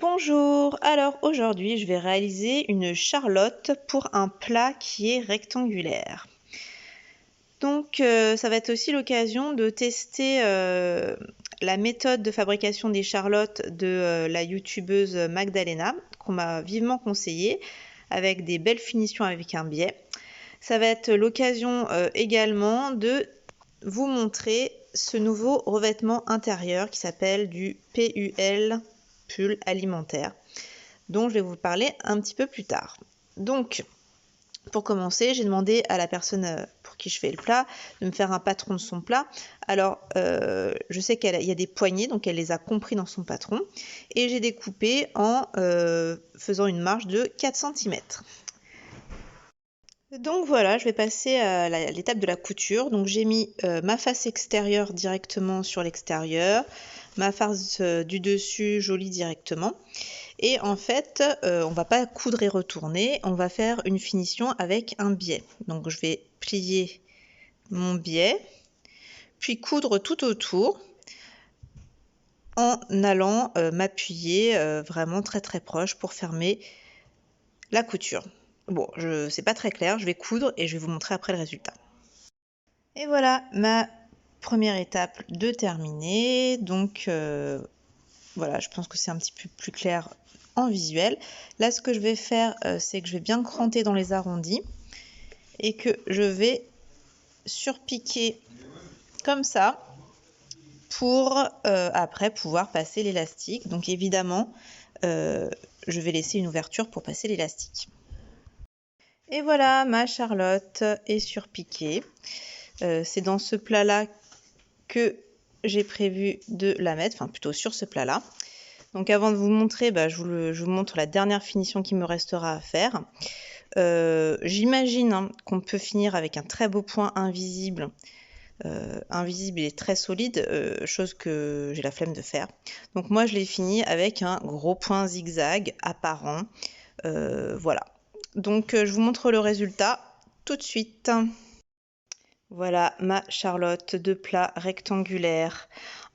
Bonjour, alors aujourd'hui je vais réaliser une charlotte pour un plat qui est rectangulaire. Donc ça va être aussi l'occasion de tester la méthode de fabrication des charlottes de la youtubeuse Magdalena, qu'on m'a vivement conseillé, avec des belles finitions avec un biais. Ça va être l'occasion également de vous montrer ce nouveau revêtement intérieur qui s'appelle du PUL, pull alimentaire, dont je vais vous parler un petit peu plus tard. Donc, pour commencer, j'ai demandé à la personne pour qui je fais le plat de me faire un patron de son plat. Alors, je sais qu'il y a des poignées, donc elle les a compris dans son patron. Et j'ai découpé en faisant une marge de 4 cm. Donc voilà, je vais passer à l'étape de la couture. Donc j'ai mis ma face extérieure directement sur l'extérieur, ma face du dessus jolie directement. Et en fait, on va pas coudre et retourner, on va faire une finition avec un biais. Donc je vais plier mon biais, puis coudre tout autour en allant m'appuyer vraiment très très proche pour fermer la couture. Bon, c'est pas très clair, je vais coudre et je vais vous montrer après le résultat. Et voilà ma première étape de terminée. Donc voilà, je pense que c'est un petit peu plus clair en visuel. Là, ce que je vais faire, c'est que je vais bien cranter dans les arrondis et que je vais surpiquer comme ça pour après pouvoir passer l'élastique. Donc évidemment, je vais laisser une ouverture pour passer l'élastique. Et voilà, ma charlotte est surpiquée. C'est dans ce plat-là que j'ai prévu de la mettre, enfin plutôt sur ce plat-là. Donc avant de vous montrer, je vous montre la dernière finition qui me restera à faire. J'imagine qu'on peut finir avec un très beau point invisible. Invisible et très solide, chose que j'ai la flemme de faire. Donc moi je l'ai fini avec un gros point zigzag apparent. Voilà. Donc je vous montre le résultat tout de suite. Voilà ma charlotte de plat rectangulaire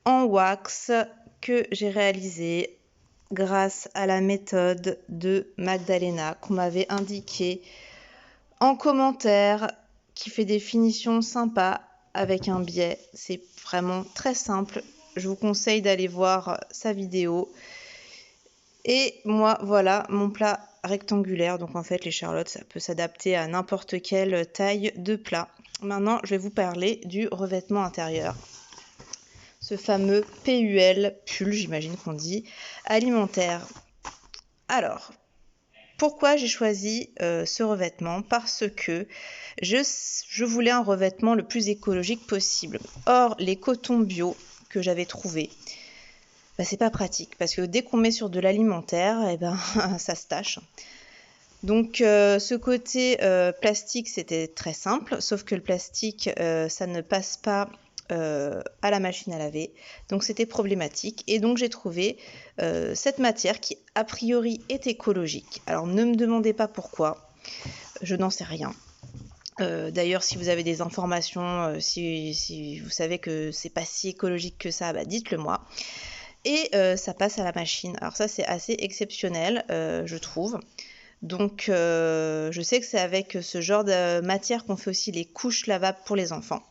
en wax que j'ai réalisée grâce à la méthode de Magdalena qu'on m'avait indiquée en commentaire, qui fait des finitions sympas avec un biais. C'est vraiment très simple. Je vous conseille d'aller voir sa vidéo. Et moi, voilà mon plat rectangulaire. Donc en fait, les charlottes, ça peut s'adapter à n'importe quelle taille de plat. Maintenant, je vais vous parler du revêtement intérieur. Ce fameux PUL, pull, j'imagine qu'on dit, alimentaire. Alors, pourquoi j'ai choisi ce revêtement? Parce que je voulais un revêtement le plus écologique possible. Or, les cotons bio que j'avais trouvés, c'est pas pratique parce que dès qu'on met sur de l'alimentaire, ça se tâche. Donc ce côté plastique, c'était très simple, sauf que le plastique, ça ne passe pas à la machine à laver, donc c'était problématique. Et donc j'ai trouvé cette matière qui a priori est écologique. Alors ne me demandez pas pourquoi, je n'en sais rien. D'ailleurs, si vous avez des informations, si vous savez que c'est pas si écologique que ça, dites-le moi. Et ça passe à la machine. Alors ça, c'est assez exceptionnel, je trouve. Donc je sais que c'est avec ce genre de matière qu'on fait aussi les couches lavables pour les enfants.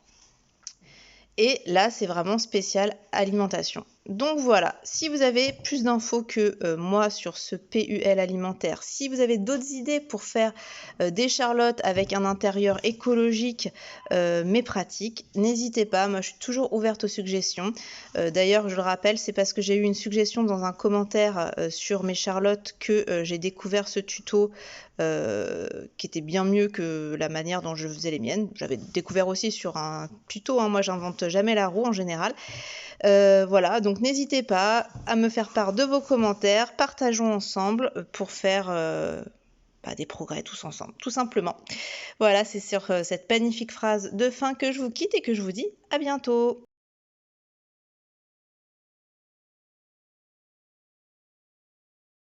Et là, c'est vraiment spécial alimentation. Donc voilà, si vous avez plus d'infos que moi sur ce PUL alimentaire, si vous avez d'autres idées pour faire des charlottes avec un intérieur écologique mais pratique, n'hésitez pas, moi je suis toujours ouverte aux suggestions. D'ailleurs, je le rappelle, c'est parce que j'ai eu une suggestion dans un commentaire sur mes charlottes que j'ai découvert ce tuto qui était bien mieux que la manière dont je faisais les miennes. J'avais découvert aussi sur un tuto, moi j'invente jamais la roue en général. Voilà, donc n'hésitez pas à me faire part de vos commentaires, partageons ensemble pour faire des progrès tous ensemble, tout simplement. Voilà, c'est sur cette magnifique phrase de fin que je vous quitte et que je vous dis à bientôt.